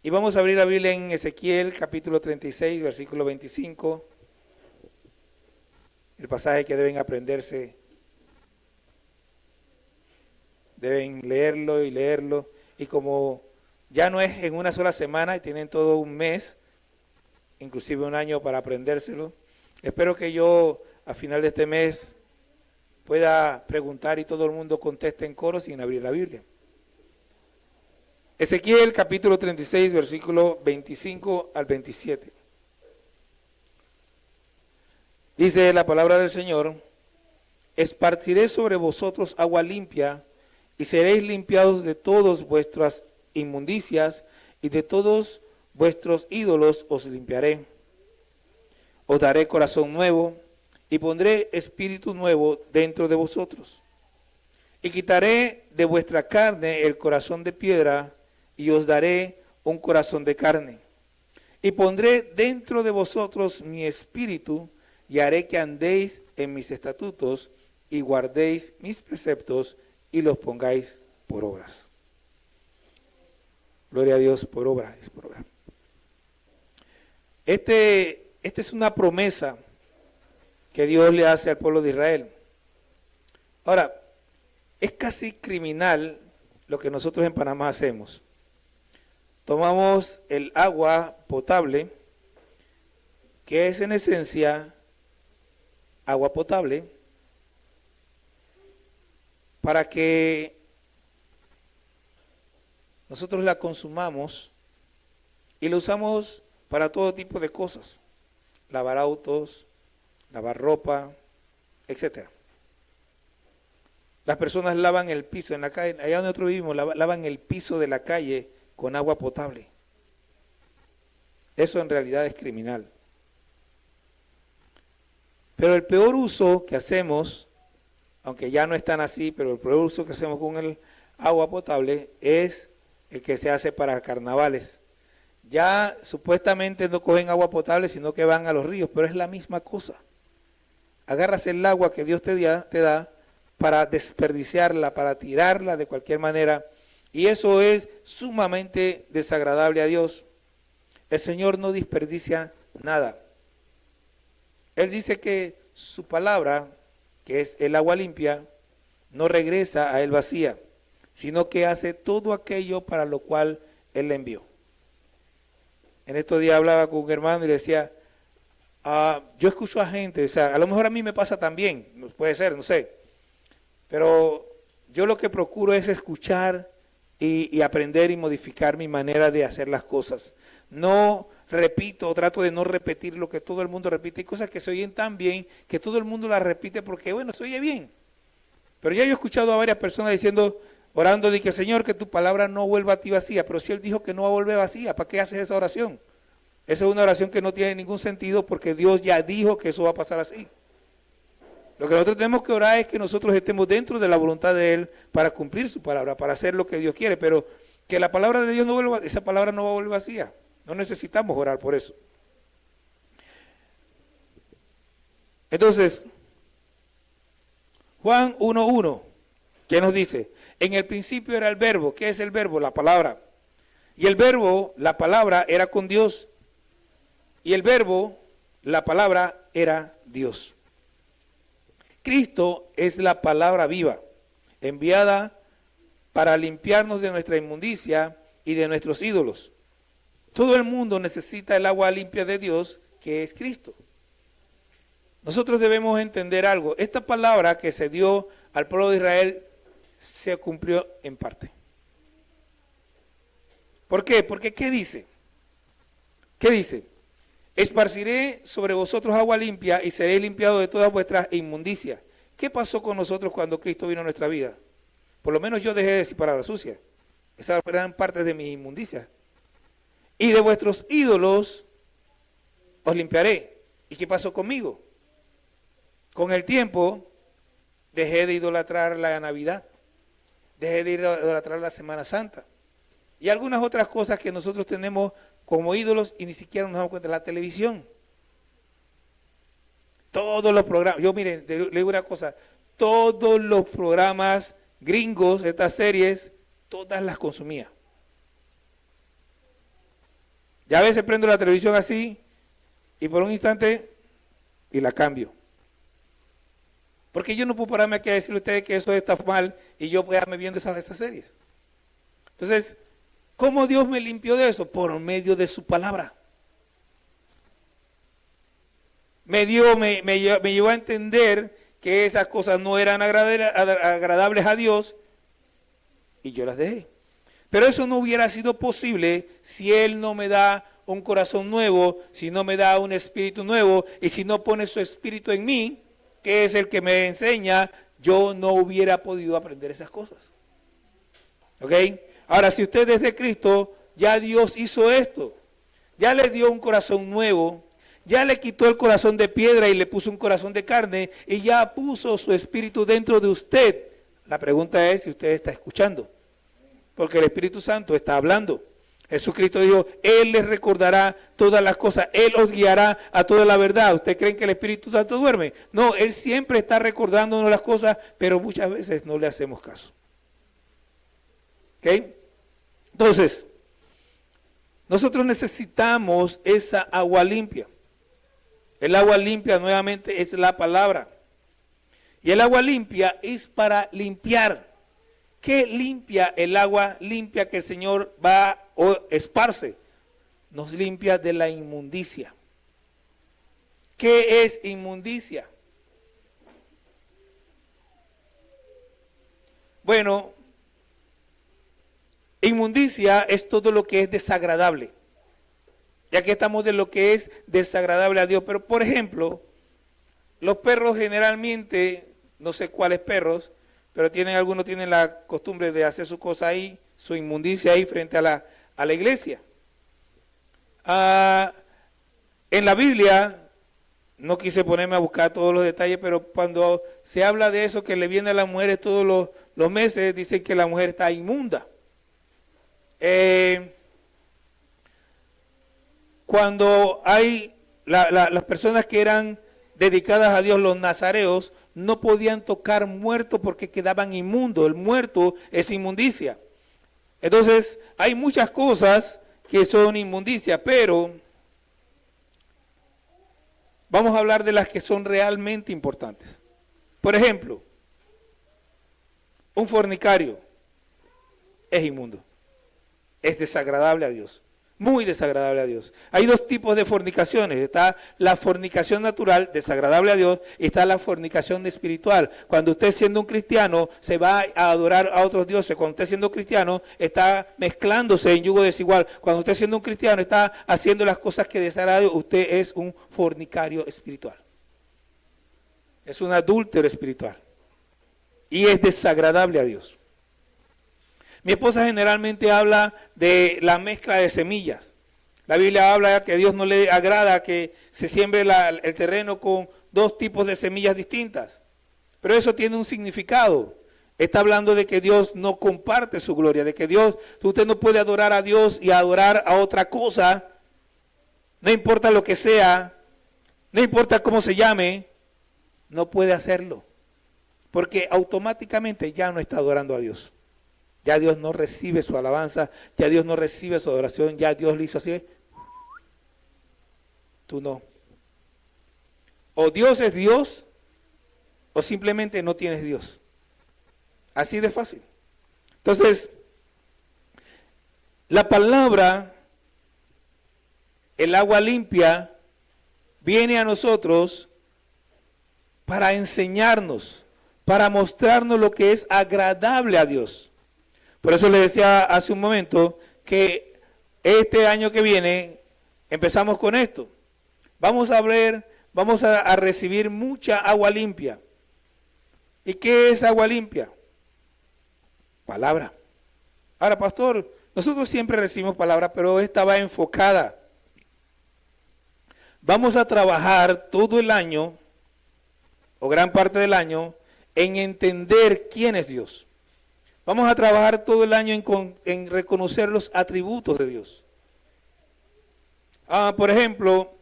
Y vamos a abrir la Biblia en Ezequiel capítulo 36, versículo 25. El pasaje que deben aprenderse. Deben leerlo y leerlo. Y como ya no es en una sola semana y tienen todo un mes, inclusive un año para aprendérselo, espero que yo a final de este mes pueda preguntar y todo el mundo conteste en coro sin abrir la Biblia. Ezequiel capítulo 36, versículo 25 al 27. Dice la palabra del Señor: esparciré sobre vosotros agua limpia, y seréis limpiados de todas vuestras inmundicias, y de todos vuestros ídolos os limpiaré. Os daré corazón nuevo, y pondré espíritu nuevo dentro de vosotros. Y quitaré de vuestra carne el corazón de piedra, y os daré un corazón de carne. Y pondré dentro de vosotros mi espíritu, y haré que andéis en mis estatutos, y guardéis mis preceptos, y los pongáis por obras. Gloria a Dios por obras. Esta es una promesa que Dios le hace al pueblo de Israel. Ahora, es casi criminal lo que nosotros en Panamá hacemos. Tomamos el agua potable, que es en esencia agua potable, para que nosotros la consumamos y la usamos para todo tipo de cosas: lavar autos, lavar ropa, etc. Las personas lavan el piso en la calle, allá donde nosotros vivimos, lavan el piso de la calle con agua potable. Eso en realidad es criminal. Pero el peor uso que hacemos, aunque ya no es tan así, pero el peor uso que hacemos con el agua potable es el que se hace para carnavales. Ya supuestamente no cogen agua potable, sino que van a los ríos, pero es la misma cosa. Agarras el agua que Dios te da para desperdiciarla, para tirarla de cualquier manera, y eso es sumamente desagradable a Dios. El Señor no desperdicia nada. Él dice que su palabra, que es el agua limpia, no regresa a Él vacía, sino que hace todo aquello para lo cual Él la envió. En estos días hablaba con un hermano y le decía, yo escucho a gente, o sea, a lo mejor a mí me pasa también, puede ser, no sé, pero yo lo que procuro es escuchar y aprender y modificar mi manera de hacer las cosas. No repito, trato de no repetir lo que todo el mundo repite. Hay cosas que se oyen tan bien que todo el mundo las repite porque, bueno, se oye bien. Pero ya yo he escuchado a varias personas diciendo, orando, de que Señor, que tu palabra no vuelva a ti vacía. Pero si Él dijo que no va a volver vacía, ¿para qué haces esa oración? Esa es una oración que no tiene ningún sentido porque Dios ya dijo que eso va a pasar así. Lo que nosotros tenemos que orar es que nosotros estemos dentro de la voluntad de Él para cumplir su palabra, para hacer lo que Dios quiere. Pero que la palabra de Dios no vuelva, esa palabra no va a volver vacía. No necesitamos orar por eso. Entonces, Juan 1:1, ¿qué nos dice? En el principio era el verbo. ¿Qué es el verbo? La palabra. Y el verbo, la palabra, era con Dios. Y el verbo, la palabra, era Dios. Cristo es la palabra viva, enviada para limpiarnos de nuestra inmundicia y de nuestros ídolos. Todo el mundo necesita el agua limpia de Dios, que es Cristo. Nosotros debemos entender algo. Esta palabra que se dio al pueblo de Israel se cumplió en parte. ¿Por qué? Porque ¿qué dice? ¿Qué dice? Esparciré sobre vosotros agua limpia y seré limpiado de todas vuestras inmundicias. ¿Qué pasó con nosotros cuando Cristo vino a nuestra vida? Por lo menos yo dejé de decir palabras sucias. Esas eran partes de mis inmundicias. Y de vuestros ídolos os limpiaré. ¿Y qué pasó conmigo? Con el tiempo dejé de idolatrar la Navidad, dejé de idolatrar la Semana Santa y algunas otras cosas que nosotros tenemos como ídolos y ni siquiera nos damos cuenta. La televisión, todos los programas, yo miren, le digo una cosa, todos los programas gringos, estas series, todas las consumía. Ya a veces prendo la televisión así y por un instante y la cambio. Porque yo no puedo pararme aquí a decirle a ustedes que eso está mal y yo quedarme viendo esas series. Entonces, ¿cómo Dios me limpió de eso? Por medio de su palabra. Me llevó a entender que esas cosas no eran agradables a Dios y yo las dejé. Pero eso no hubiera sido posible si Él no me da un corazón nuevo, si no me da un espíritu nuevo y si no pone su espíritu en mí, que es el que me enseña, yo no hubiera podido aprender esas cosas. ¿Ok? Ahora, si usted es de Cristo, ya Dios hizo esto. Ya le dio un corazón nuevo, ya le quitó el corazón de piedra y le puso un corazón de carne y ya puso su espíritu dentro de usted. La pregunta es si usted está escuchando, porque el Espíritu Santo está hablando. Jesucristo dijo, Él les recordará todas las cosas, Él os guiará a toda la verdad. ¿Usted cree que el Espíritu Santo duerme? No, Él siempre está recordándonos las cosas, pero muchas veces no le hacemos caso. ¿Ok? Entonces, nosotros necesitamos esa agua limpia. El agua limpia nuevamente es la palabra. Y el agua limpia es para limpiar. ¿Qué limpia el agua limpia que el Señor va o esparce? Nos limpia de la inmundicia. ¿Qué es inmundicia? Bueno, inmundicia es todo lo que es desagradable. Ya que estamos de lo que es desagradable a Dios. Pero, por ejemplo, los perros generalmente, no sé cuáles perros, pero algunos tienen la costumbre de hacer su cosa ahí, su inmundicia ahí frente a la iglesia. En la Biblia, no quise ponerme a buscar todos los detalles, pero cuando se habla de eso que le viene a las mujeres todos los meses, dicen que la mujer está inmunda. Cuando hay las personas que eran dedicadas a Dios, los nazareos, no podían tocar muerto porque quedaban inmundos. El muerto es inmundicia. Entonces, hay muchas cosas que son inmundicia, pero vamos a hablar de las que son realmente importantes. Por ejemplo, un fornicario es inmundo. Es desagradable a Dios. Muy desagradable a Dios. Hay dos tipos de fornicaciones. Está la fornicación natural, desagradable a Dios, y está la fornicación espiritual. Cuando usted siendo un cristiano se va a adorar a otros dioses. Cuando usted siendo cristiano está mezclándose en yugo desigual. Cuando usted siendo un cristiano está haciendo las cosas que desagradan a Dios, usted es un fornicario espiritual. Es un adúltero espiritual. Y es desagradable a Dios. Mi esposa generalmente habla de la mezcla de semillas. La Biblia habla que a Dios no le agrada que se siembre el terreno con dos tipos de semillas distintas. Pero eso tiene un significado. Está hablando de que Dios no comparte su gloria, de que usted no puede adorar a Dios y adorar a otra cosa. No importa lo que sea, no importa cómo se llame, no puede hacerlo. Porque automáticamente ya no está adorando a Dios. Ya Dios no recibe su alabanza, ya Dios no recibe su adoración, ya Dios le hizo así. Tú no. O Dios es Dios, o simplemente no tienes Dios. Así de fácil. Entonces, la palabra, el agua limpia, viene a nosotros para enseñarnos, para mostrarnos lo que es agradable a Dios. Por eso le decía hace un momento que este año que viene empezamos con esto. Vamos a recibir mucha agua limpia. ¿Y qué es agua limpia? Palabra. Ahora, pastor, nosotros siempre recibimos palabra, pero esta va enfocada. Vamos a trabajar todo el año, o gran parte del año, en entender quién es Dios. Vamos a trabajar todo el año en reconocer los atributos de Dios. Por ejemplo,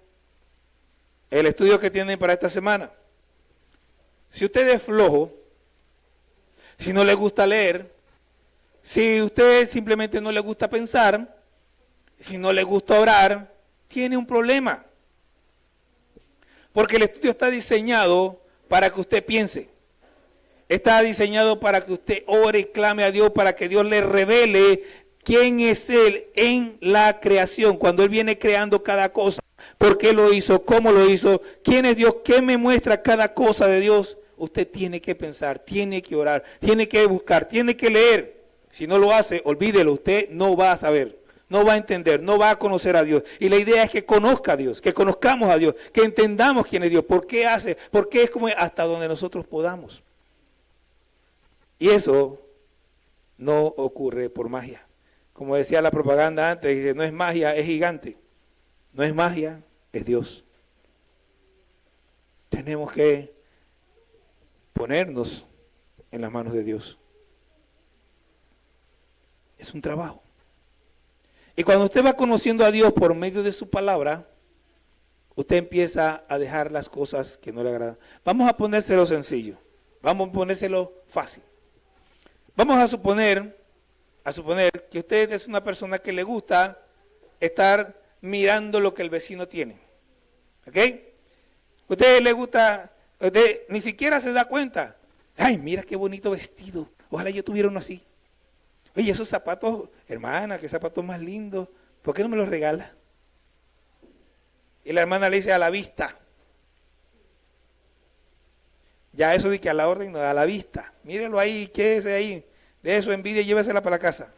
el estudio que tienen para esta semana. Si usted es flojo, si no le gusta leer, si usted simplemente no le gusta pensar, Si no le gusta orar, tiene un problema. Porque el estudio está diseñado para que usted piense. Está diseñado para que usted ore y clame a Dios, para que Dios le revele quién es Él en la creación. Cuando Él viene creando cada cosa, por qué lo hizo, cómo lo hizo, quién es Dios, qué me muestra cada cosa de Dios. Usted tiene que pensar, tiene que orar, tiene que buscar, tiene que leer. Si no lo hace, olvídelo, usted no va a saber, no va a entender, no va a conocer a Dios. Y la idea es que conozca a Dios, que conozcamos a Dios, que entendamos quién es Dios, por qué hace, por qué es como es, hasta donde nosotros podamos. Y eso no ocurre por magia. Como decía la propaganda antes, dice, no es magia, es gigante. No es magia, es Dios. Tenemos que ponernos en las manos de Dios. Es un trabajo. Y cuando usted va conociendo a Dios por medio de su palabra, usted empieza a dejar las cosas que no le agradan. Vamos a ponérselo sencillo. Vamos a ponérselo fácil. Vamos a suponer que usted es una persona que le gusta estar mirando lo que el vecino tiene. ¿Ok? Usted le gusta, usted ni siquiera se da cuenta. Ay, mira qué bonito vestido. Ojalá yo tuviera uno así. Oye, esos zapatos, hermana, qué zapatos más lindos. ¿Por qué no me los regala? Y la hermana le dice, a la vista. Ya eso de que a la orden, no, a la vista. Mírelo ahí, quédese ahí. De eso envidia y llévesela para la casa.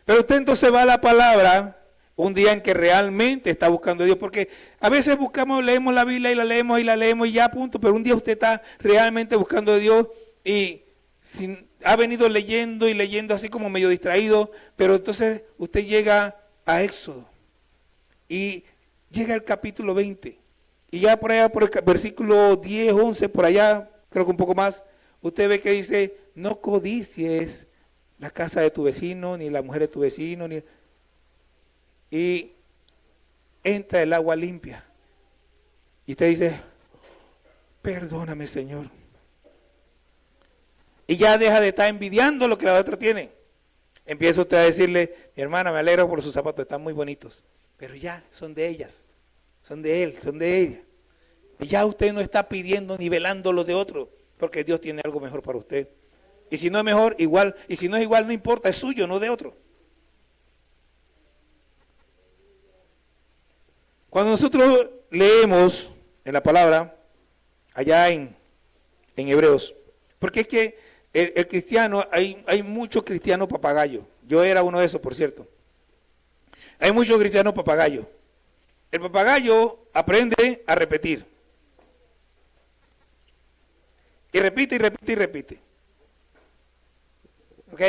Pero usted entonces va a la palabra un día en que realmente está buscando a Dios. Porque a veces leemos la Biblia y la leemos y ya, punto. Pero un día usted está realmente buscando a Dios y ha venido leyendo y leyendo así como medio distraído. Pero entonces usted llega a Éxodo y llega al capítulo 20. Y ya por allá, por el versículo 10, 11, por allá, creo que un poco más, usted ve que dice, no codicies la casa de tu vecino, ni la mujer de tu vecino, y entra el agua limpia. Y usted dice, perdóname, Señor. Y ya deja de estar envidiando lo que la otra tiene. Empieza usted a decirle, mi hermana, me alegro por sus zapatos, están muy bonitos. Pero ya, son de ellas. Son de él, son de ella. Y ya usted no está pidiendo ni velando lo de otro, porque Dios tiene algo mejor para usted. Y si no es mejor, igual. Y si no es igual, no importa, es suyo, no de otro. Cuando nosotros leemos en la palabra, allá en Hebreos, porque es que el cristiano, hay muchos cristianos papagayos. Yo era uno de esos, por cierto. Hay muchos cristianos papagayos. El papagayo aprende a repetir. Y repite, y repite, y repite. ¿Ok?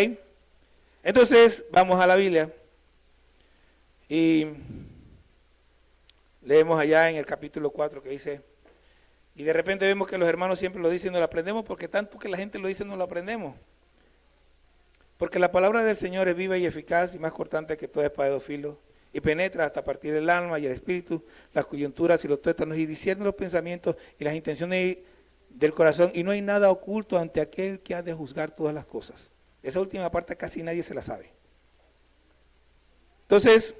Entonces, vamos a la Biblia. Y leemos allá en el capítulo 4 que dice, y de repente vemos que los hermanos siempre lo dicen y no lo aprendemos, porque tanto que la gente lo dice no lo aprendemos. Porque la palabra del Señor es viva y eficaz y más cortante que toda espada de dos filos, y penetra hasta partir el alma y el espíritu, las coyunturas y los tuétanos, y discierne los pensamientos y las intenciones del corazón, y no hay nada oculto ante aquel que ha de juzgar todas las cosas. Esa última parte casi nadie se la sabe. Entonces,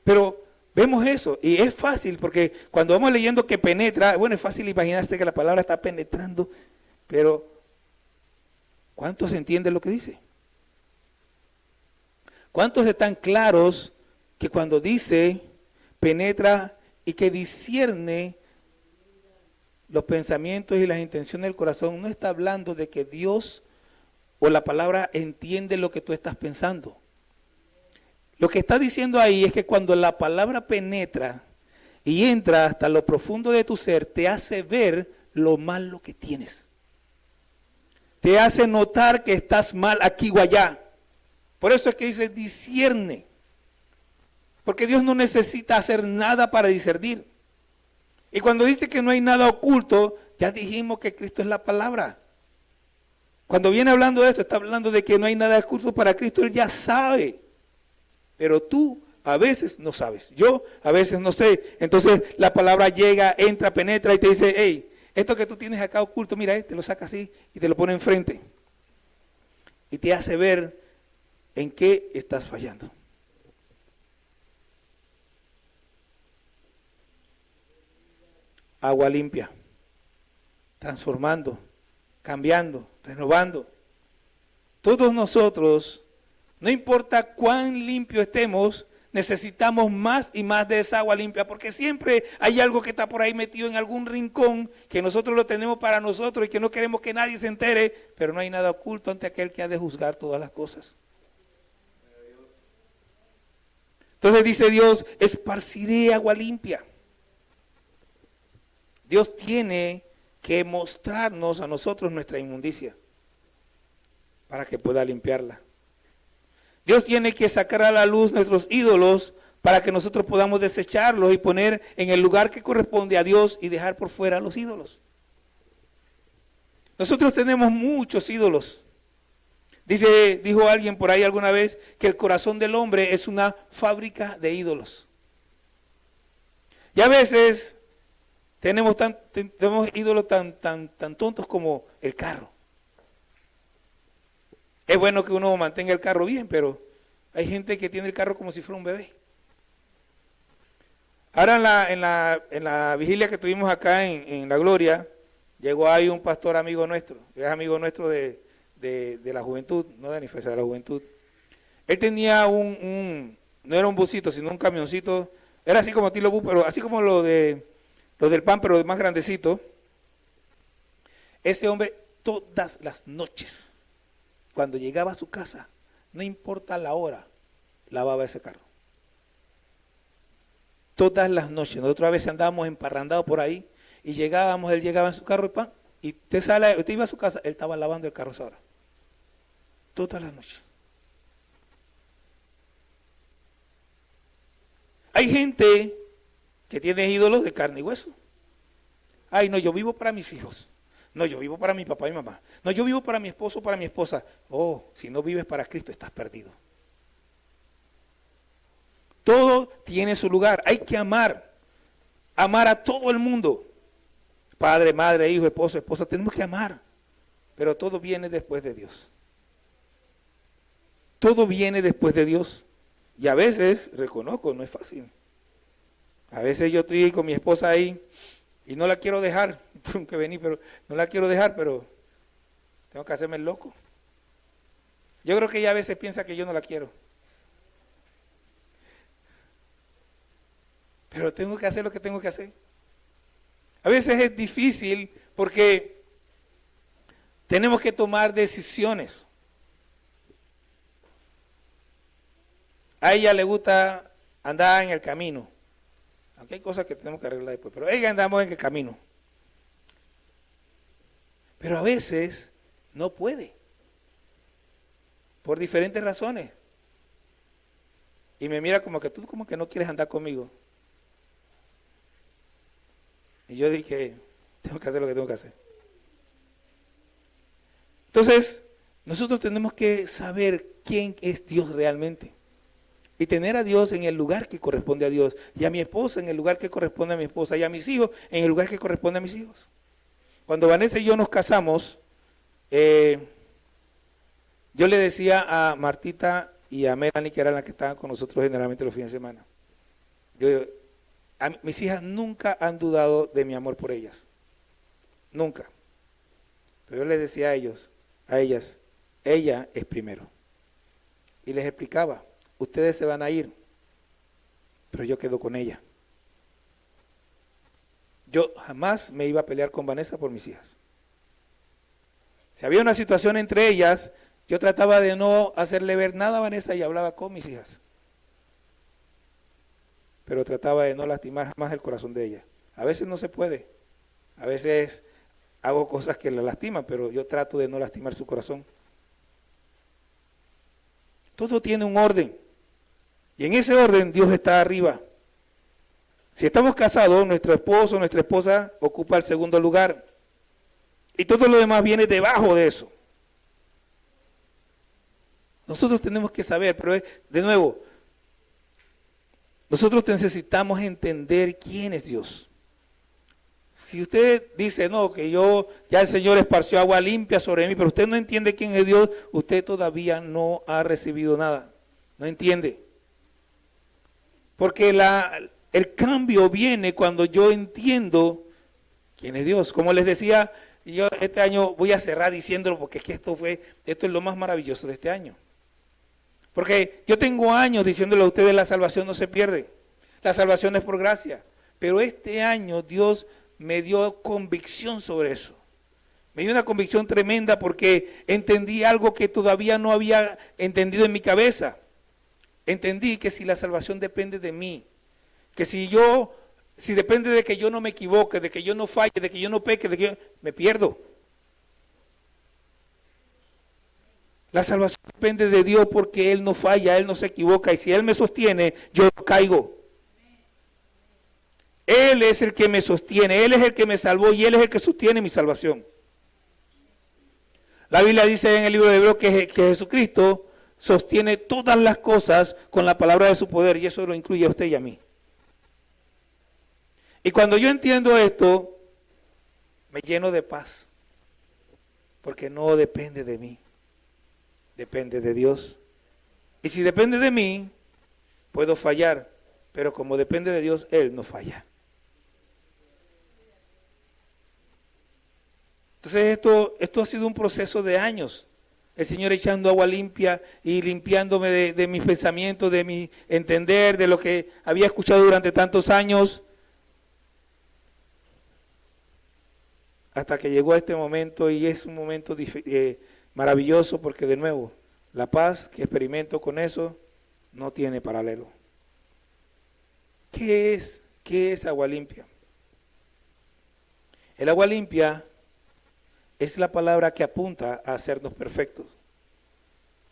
pero vemos eso, y es fácil, porque cuando vamos leyendo que penetra, bueno, es fácil imaginarse que la palabra está penetrando, pero ¿cuántos entienden lo que dice? ¿Cuántos están claros que cuando dice penetra y que discierne los pensamientos y las intenciones del corazón, no está hablando de que Dios o la palabra entiende lo que tú estás pensando? Lo que está diciendo ahí es que cuando la palabra penetra y entra hasta lo profundo de tu ser, te hace ver lo malo que tienes. Te hace notar que estás mal aquí o allá. Por eso es que dice discierne. Porque Dios no necesita hacer nada para discernir. Y cuando dice que no hay nada oculto, ya dijimos que Cristo es la palabra. Cuando viene hablando de esto, está hablando de que no hay nada oculto para Cristo. Él ya sabe. Pero tú a veces no sabes. Yo a veces no sé. Entonces la palabra llega, entra, penetra y te dice, hey, esto que tú tienes acá oculto, mira, te lo saca así y te lo pone enfrente. Y te hace ver en qué estás fallando. agua limpia, transformando, cambiando, renovando. Todos nosotros, no importa cuán limpio estemos, necesitamos más y más de esa agua limpia, porque siempre hay algo que está por ahí metido en algún rincón, que nosotros lo tenemos para nosotros y que no queremos que nadie se entere, pero no hay nada oculto ante aquel que ha de juzgar todas las cosas. Entonces dice Dios, esparciré agua limpia. Dios tiene que mostrarnos a nosotros nuestra inmundicia para que pueda limpiarla. Dios tiene que sacar a la luz nuestros ídolos para que nosotros podamos desecharlos y poner en el lugar que corresponde a Dios y dejar por fuera los ídolos. Nosotros tenemos muchos ídolos. Dijo alguien por ahí alguna vez que el corazón del hombre es una fábrica de ídolos. Y a veces tenemos ídolos tan tontos como el carro. Es bueno que uno mantenga el carro bien, pero hay gente que tiene el carro como si fuera un bebé. Ahora en la vigilia que tuvimos acá en La Gloria, llegó ahí un pastor amigo nuestro, es amigo nuestro de la juventud, no de Anifersa, de la juventud. Él tenía no era un busito, sino un camioncito, era así como estilo bus, pero así como los del pan, pero más grandecito. Ese hombre todas las noches, cuando llegaba a su casa, no importa la hora, lavaba ese carro. Todas las noches, nosotros a veces andábamos emparrandados por ahí y él llegaba en su carro y usted iba a su casa, él estaba lavando el carro esa hora. Todas las noches. Hay gente que tiene ídolos de carne y hueso. Ay, no, yo vivo para mis hijos. No, yo vivo para mi papá y mamá. No, yo vivo para mi esposo, para mi esposa. Oh, si no vives para Cristo, estás perdido. Todo tiene su lugar. Hay que amar a todo el mundo. Padre, madre, hijo, esposo, esposa, tenemos que amar. Pero todo viene después de Dios. Todo viene después de Dios. Y a veces, reconozco, no es fácil. A veces yo estoy con mi esposa ahí y no la quiero dejar. Tengo que venir, pero no la quiero dejar, pero tengo que hacerme el loco. Yo creo que ella a veces piensa que yo no la quiero. Pero tengo que hacer lo que tengo que hacer. A veces es difícil porque tenemos que tomar decisiones. A ella le gusta andar en el camino. Aunque hay cosas que tenemos que arreglar después, pero ella andamos en el camino. Pero a veces no puede. Por diferentes razones. Y me mira como que tú como que no quieres andar conmigo. Y yo dije, tengo que hacer lo que tengo que hacer. Entonces, nosotros tenemos que saber quién es Dios realmente. Y tener a Dios en el lugar que corresponde a Dios. Y a mi esposa en el lugar que corresponde a mi esposa. Y a mis hijos en el lugar que corresponde a mis hijos. Cuando Vanessa y yo nos casamos, yo le decía a Martita y a Melanie, que eran las que estaban con nosotros generalmente los fines de semana. Mis hijas nunca han dudado de mi amor por ellas. Nunca. Pero yo les decía a ellas, ella es primero. Y les explicaba, ustedes se van a ir, pero yo quedo con ella. Yo jamás me iba a pelear con Vanessa por mis hijas. Si había una situación entre ellas, yo trataba de no hacerle ver nada a Vanessa y hablaba con mis hijas. Pero trataba de no lastimar jamás el corazón de ella. A veces no se puede. A veces hago cosas que la lastiman, pero yo trato de no lastimar su corazón. Todo tiene un orden. Y en ese orden Dios está arriba. Si estamos casados, nuestro esposo, nuestra esposa ocupa el segundo lugar. Y todo lo demás viene debajo de eso. Nosotros tenemos que saber, pero de nuevo, nosotros necesitamos entender quién es Dios. Si usted dice, no, que ya el Señor esparció agua limpia sobre mí, pero usted no entiende quién es Dios, usted todavía no ha recibido nada. No entiende. Porque el cambio viene cuando yo entiendo ¿Quién es Dios? Como les decía, yo este año voy a cerrar diciéndolo porque es que esto es lo más maravilloso de este año. Porque yo tengo años diciéndole a ustedes, la salvación no se pierde, la salvación es por gracia. Pero este año Dios me dio convicción sobre eso. Me dio una convicción tremenda porque entendí algo que todavía no había entendido en mi cabeza. Entendí que si la salvación depende de mí, que si depende de que yo no me equivoque, de que yo no falle, de que yo no peque, de que me pierdo. La salvación depende de Dios porque Él no falla, Él no se equivoca y si Él me sostiene, yo no caigo. Él es el que me sostiene, Él es el que me salvó y Él es el que sostiene mi salvación. La Biblia dice en el libro de Hebreos que Jesucristo sostiene todas las cosas con la palabra de su poder y eso lo incluye a usted y a mí. Y cuando yo entiendo esto, me lleno de paz, porque no depende de mí, depende de Dios. Y si depende de mí, puedo fallar, pero como depende de Dios, Él no falla. Entonces esto ha sido un proceso de años. El Señor echando agua limpia y limpiándome de mis pensamientos, de mi entender, de lo que había escuchado durante tantos años. Hasta que llegó a este momento y es un momento maravilloso porque de nuevo, la paz que experimento con eso no tiene paralelo. ¿Qué es agua limpia? El agua limpia es la palabra que apunta a hacernos perfectos.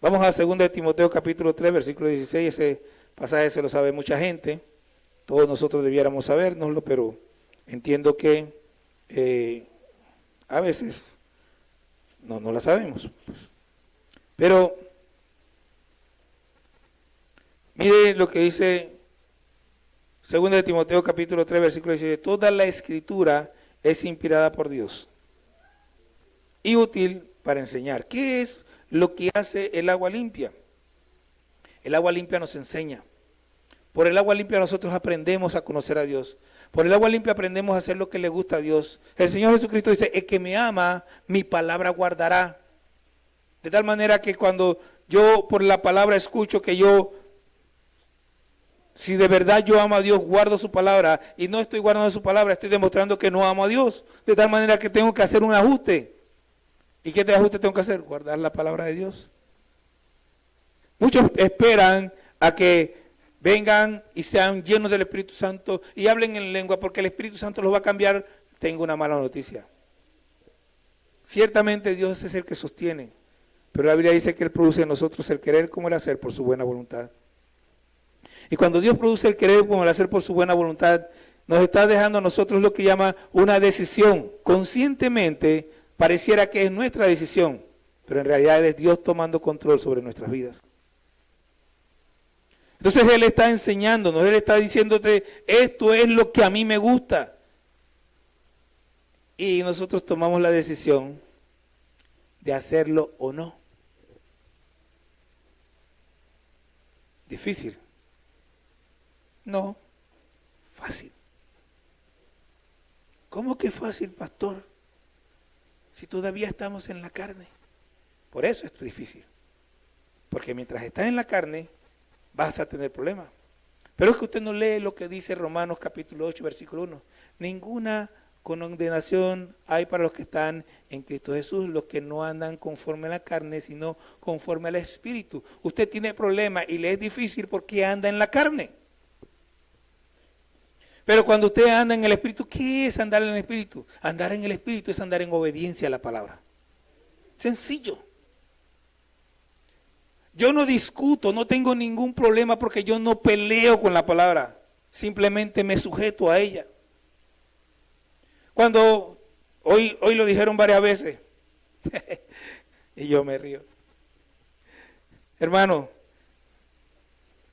Vamos a 2 de Timoteo capítulo 3, versículo 16, ese pasaje se lo sabe mucha gente, todos nosotros debiéramos sabérnoslo, pero entiendo que a veces no la sabemos. Pero mire lo que dice 2 de Timoteo capítulo 3, versículo 16, toda la escritura es inspirada por Dios y útil para enseñar. ¿Qué es lo que hace el agua limpia? El agua limpia nos enseña. Por el agua limpia nosotros aprendemos a conocer a Dios. Por el agua limpia aprendemos a hacer lo que le gusta a Dios. El Señor Jesucristo dice, el que me ama, mi palabra guardará. De tal manera que cuando yo por la palabra escucho que si de verdad yo amo a Dios, guardo su palabra y no estoy guardando su palabra, estoy demostrando que no amo a Dios. De tal manera que tengo que hacer un ajuste. ¿Y qué ajuste tengo que hacer? Guardar la palabra de Dios. Muchos esperan a que vengan y sean llenos del Espíritu Santo y hablen en lengua porque el Espíritu Santo los va a cambiar. Tengo una mala noticia. Ciertamente Dios es el que sostiene, pero la Biblia dice que Él produce en nosotros el querer como el hacer por su buena voluntad. Y cuando Dios produce el querer como el hacer por su buena voluntad, nos está dejando a nosotros lo que llama una decisión. Conscientemente pareciera que es nuestra decisión, pero en realidad es Dios tomando control sobre nuestras vidas. Entonces Él está enseñándonos, Él está diciéndote, esto es lo que a mí me gusta. Y nosotros tomamos la decisión de hacerlo o no. ¿Difícil? No, fácil. ¿Cómo que fácil, pastor? Si todavía estamos en la carne. Por eso es difícil. Porque mientras estás en la carne, vas a tener problemas. Pero es que usted no lee lo que dice Romanos capítulo 8, versículo 1. Ninguna condenación hay para los que están en Cristo Jesús, los que no andan conforme a la carne, sino conforme al Espíritu. Usted tiene problemas y le es difícil porque anda en la carne. Pero cuando usted anda en el Espíritu, ¿qué es andar en el Espíritu? Andar en el Espíritu es andar en obediencia a la palabra. Sencillo. Yo no discuto, no tengo ningún problema porque yo no peleo con la palabra. Simplemente me sujeto a ella. Cuando hoy lo dijeron varias veces y yo me río. Hermano,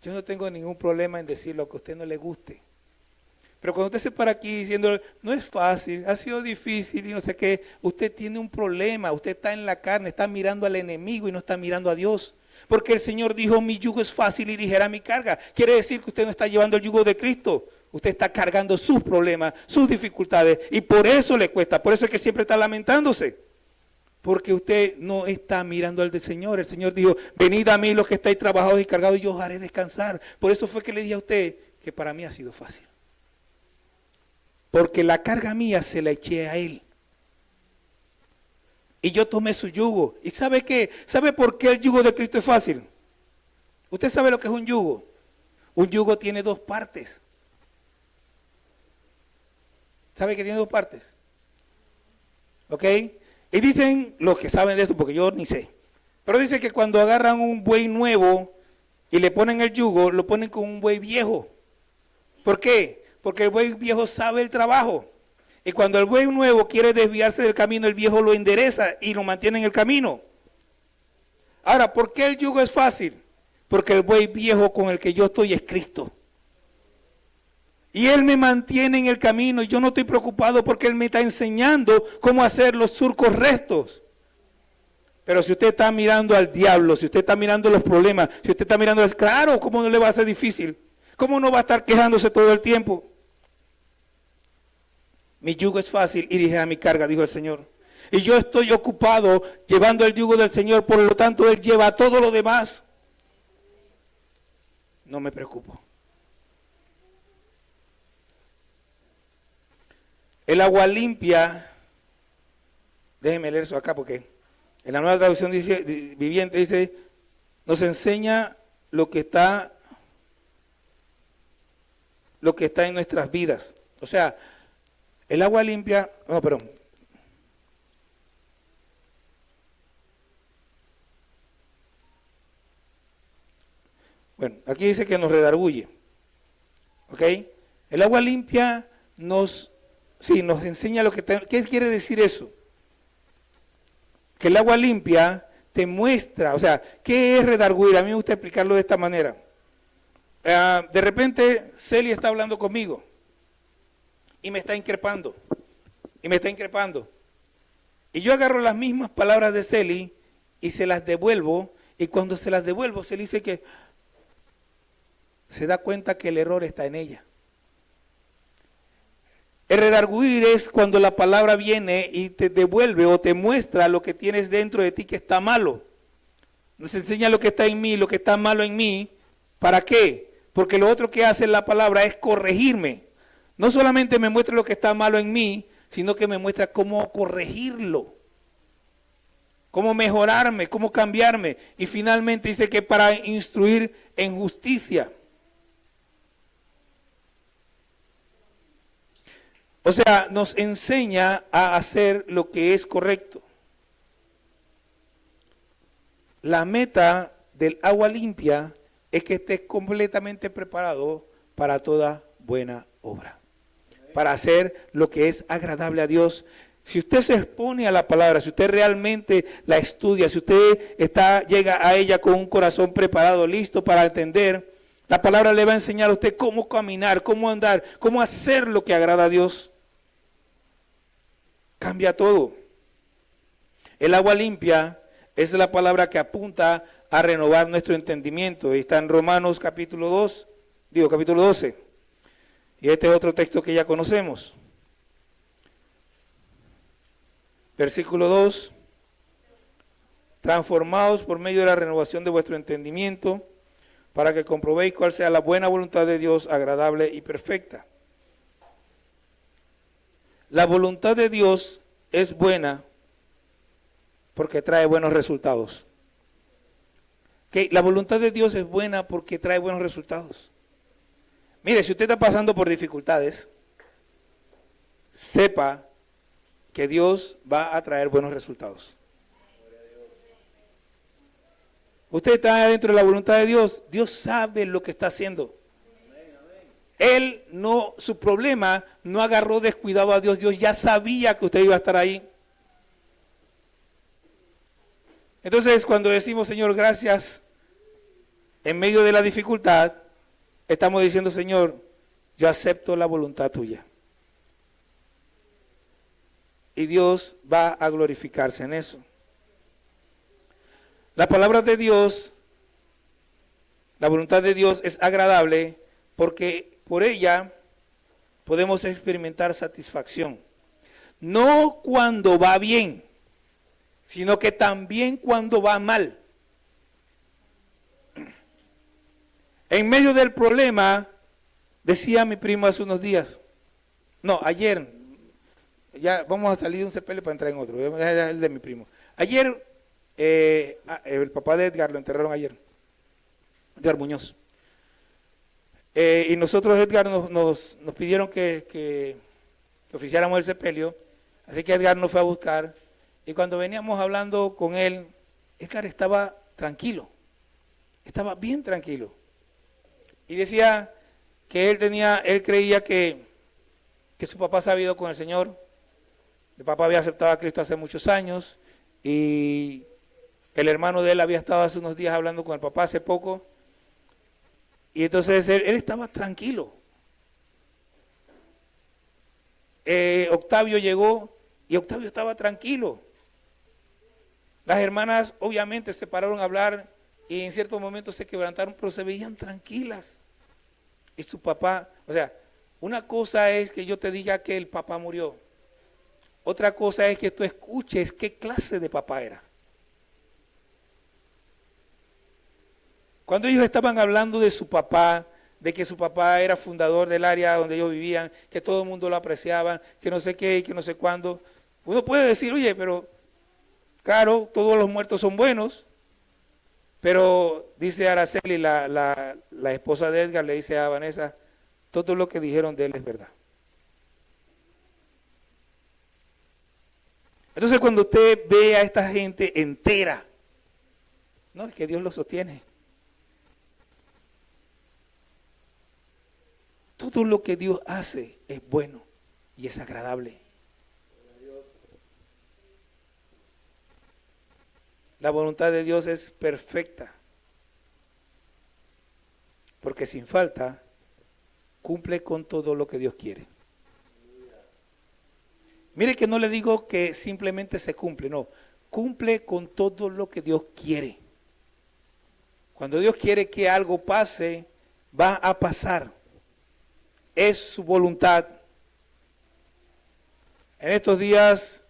yo no tengo ningún problema en decir lo que a usted no le guste. Pero cuando usted se para aquí diciendo, no es fácil, ha sido difícil y no sé qué, usted tiene un problema, usted está en la carne, está mirando al enemigo y no está mirando a Dios. Porque el Señor dijo, mi yugo es fácil y ligera mi carga. Quiere decir que usted no está llevando el yugo de Cristo. Usted está cargando sus problemas, sus dificultades, y por eso le cuesta. Por eso es que siempre está lamentándose. Porque usted no está mirando al del Señor. El Señor dijo, venid a mí los que estáis trabajados y cargados y yo os haré descansar. Por eso fue que le dije a usted que para mí ha sido fácil. Porque la carga mía se la eché a Él. Y yo tomé su yugo. ¿Y sabe qué? ¿Sabe por qué el yugo de Cristo es fácil? Usted sabe lo que es un yugo. Un yugo tiene dos partes. ¿Sabe que tiene dos partes? ¿Ok? Y dicen los que saben de esto, porque yo ni sé. Pero dice que cuando agarran un buey nuevo y le ponen el yugo, lo ponen con un buey viejo. ¿Por qué? Porque el buey viejo sabe el trabajo. Y cuando el buey nuevo quiere desviarse del camino, el viejo lo endereza y lo mantiene en el camino. Ahora, ¿por qué el yugo es fácil? Porque el buey viejo con el que yo estoy es Cristo. Y Él me mantiene en el camino y yo no estoy preocupado porque Él me está enseñando cómo hacer los surcos rectos. Pero si usted está mirando al diablo, si usted está mirando los problemas, si usted está mirando, claro, ¿cómo no le va a ser difícil? ¿Cómo no va a estar quejándose todo el tiempo? Mi yugo es fácil y dije a mi carga, dijo el Señor. Y yo estoy ocupado llevando el yugo del Señor, por lo tanto Él lleva todo lo demás. No me preocupo. El agua limpia, déjenme leer eso acá porque en la nueva traducción viviente dice, nos enseña lo que está en nuestras vidas. O sea, el agua limpia, no, perdón. Bueno, aquí dice que nos redarguye. ¿Ok? El agua limpia nos enseña lo que... ¿Qué quiere decir eso? Que el agua limpia te muestra, o sea, ¿qué es redarguir? A mí me gusta explicarlo de esta manera. De repente, Celi está hablando conmigo y me está increpando. Y yo agarro las mismas palabras de Celi y se las devuelvo. Y cuando se las devuelvo, Celi dice que se da cuenta que el error está en ella. El redarguir es cuando la palabra viene y te devuelve o te muestra lo que tienes dentro de ti que está malo. Nos enseña lo que está en mí, lo que está malo en mí. ¿Para qué? Porque lo otro que hace la palabra es corregirme. No solamente me muestra lo que está malo en mí, sino que me muestra cómo corregirlo, cómo mejorarme, cómo cambiarme. Y finalmente dice que para instruir en justicia. O sea, nos enseña a hacer lo que es correcto. La meta del agua limpia es que estés completamente preparado para toda buena obra. Para hacer lo que es agradable a Dios. Si usted se expone a la palabra, si usted realmente la estudia, si usted llega a ella con un corazón preparado, listo para entender, la palabra le va a enseñar a usted cómo caminar, cómo andar, cómo hacer lo que agrada a Dios. Cambia todo. El agua limpia es la palabra que apunta a renovar nuestro entendimiento. Está en Romanos capítulo 12. Y este es otro texto que ya conocemos. Versículo 2. Transformaos por medio de la renovación de vuestro entendimiento, para que comprobéis cuál sea la buena voluntad de Dios, agradable y perfecta. La voluntad de Dios es buena porque trae buenos resultados. ¿Okay? La voluntad de Dios es buena porque trae buenos resultados. Mire, si usted está pasando por dificultades, sepa que Dios va a traer buenos resultados. Usted está dentro de la voluntad de Dios. Dios sabe lo que está haciendo. Él no, su problema no agarró descuidado a Dios. Dios ya sabía que usted iba a estar ahí. Entonces, cuando decimos, Señor, gracias, en medio de la dificultad, estamos diciendo, Señor, yo acepto la voluntad tuya. Y Dios va a glorificarse en eso. La palabra de Dios, la voluntad de Dios es agradable porque por ella podemos experimentar satisfacción. No cuando va bien, sino que también cuando va mal. En medio del problema, decía mi primo hace unos días, no, ayer, ya vamos a salir de un sepelio para entrar en otro, es el de mi primo. Ayer, el papá de Edgar lo enterraron ayer, Edgar Muñoz. Y nosotros, Edgar, nos pidieron que oficiáramos el sepelio, así que Edgar nos fue a buscar, y cuando veníamos hablando con él, Edgar estaba tranquilo, estaba bien tranquilo. Y decía que él creía que su papá se había ido con el Señor. El papá había aceptado a Cristo hace muchos años y el hermano de él había estado hace unos días hablando con el papá hace poco. Y entonces él estaba tranquilo. Octavio llegó y Octavio estaba tranquilo. Las hermanas obviamente se pararon a hablar y en ciertos momentos se quebrantaron, pero se veían tranquilas. Y su papá, o sea, una cosa es que yo te diga que el papá murió. Otra cosa es que tú escuches qué clase de papá era. Cuando ellos estaban hablando de su papá, de que su papá era fundador del área donde ellos vivían, que todo el mundo lo apreciaba, que no sé qué y que no sé cuándo, uno puede decir, oye, pero claro, todos los muertos son buenos, pero dice Araceli, la esposa de Edgar, le dice a Vanessa, todo lo que dijeron de él es verdad. Entonces cuando usted ve a esta gente entera, no, es que Dios lo sostiene. Todo lo que Dios hace es bueno y es agradable. La voluntad de Dios es perfecta, porque sin falta cumple con todo lo que Dios quiere. Mire que no le digo que simplemente se cumple, no, cumple con todo lo que Dios quiere. Cuando Dios quiere que algo pase, va a pasar. Es su voluntad. En estos días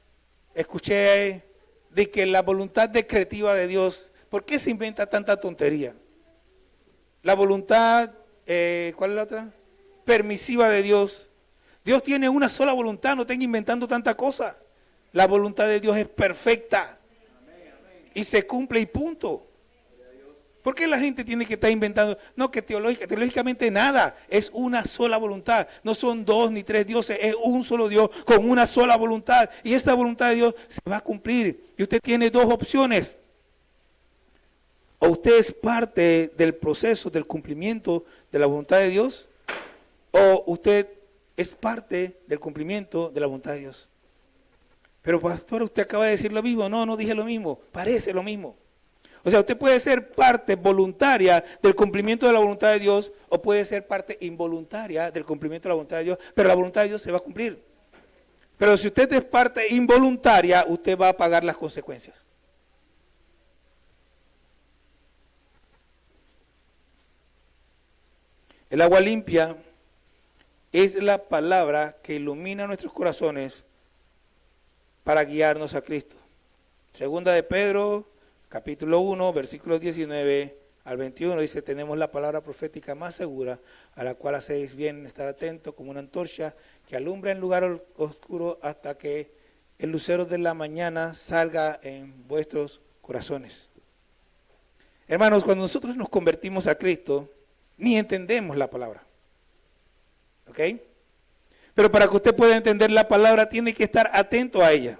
escuché de que la voluntad decretiva de Dios, ¿por qué se inventa tanta tontería? La voluntad, ¿cuál es la otra? Permisiva de Dios. Dios tiene una sola voluntad, no estén inventando tanta cosa. La voluntad de Dios es perfecta y se cumple y punto. ¿Por qué la gente tiene que estar inventando? No, que teológicamente nada, es una sola voluntad. No son 2 ni 3 dioses, es un solo Dios con una sola voluntad. Y esta voluntad de Dios se va a cumplir. Y usted tiene 2 opciones. O usted es parte del proceso del cumplimiento de la voluntad de Dios, o usted es parte del cumplimiento de la voluntad de Dios. Pero pastor, usted acaba de decir lo mismo. No, no dije lo mismo, parece lo mismo. O sea, usted puede ser parte voluntaria del cumplimiento de la voluntad de Dios o puede ser parte involuntaria del cumplimiento de la voluntad de Dios, pero la voluntad de Dios se va a cumplir. Pero si usted es parte involuntaria, usted va a pagar las consecuencias. El agua limpia es la palabra que ilumina nuestros corazones para guiarnos a Cristo. Segunda de Pedro, capítulo 1, versículos 19 al 21, dice, tenemos la palabra profética más segura, a la cual hacéis bien estar atentos como una antorcha que alumbra en lugar oscuro hasta que el lucero de la mañana salga en vuestros corazones. Hermanos, cuando nosotros nos convertimos a Cristo, ni entendemos la palabra. ¿Ok? Pero para que usted pueda entender la palabra, tiene que estar atento a ella.